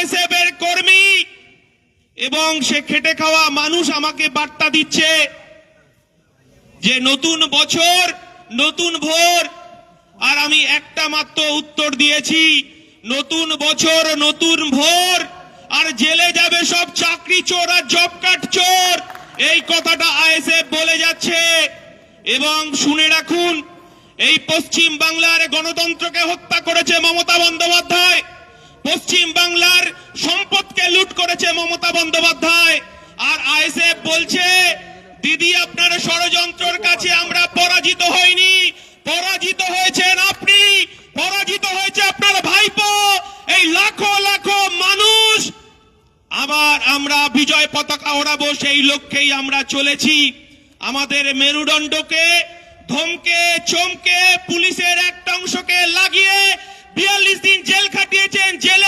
ISF এর কর্মী এবং সে খেটে খাওয়া মানুষ আমাকে বার্তা দিচ্ছে যে নতুন বছর নতুন ভোর। আর আমি একটা মাত্র উত্তর দিয়েছি, নতুন বছর নতুন ভোর, আর জেলে যাবে সব চাকরি চোর আর জব কার্ড চোর। এই কথাটা আইএসএফ বলে যাচ্ছে। এবং শুনে রাখুন, এই পশ্চিম বাংলার গণতন্ত্রকে হত্যা করেছে মমতা বন্দ্যোপাধ্যায়, পশ্চিম বাংলার সম্পদকে লুট করেছে মমতা বন্দ্যোপাধ্যায়। আর আইএসএফ বলছে দিদি আপনার ষড়যন্ত্রের কাছে আমরা পরাজিত হইনি, পরাজিত হয়েছেন আপনি, পরাজিত হয়েছে আপনার ভাইপো। এই লাখো লাখো মানুষ আবার আমরা বিজয় পতাকা ওড়াবো সেই লক্ষ্যেই আমরা চলেছি। আমাদের মেরুদণ্ডকে ধমকে চমকে পুলিশের একটা অংশকে লাগিয়ে 42 দিন জেল খাটিয়েছেন। জেলে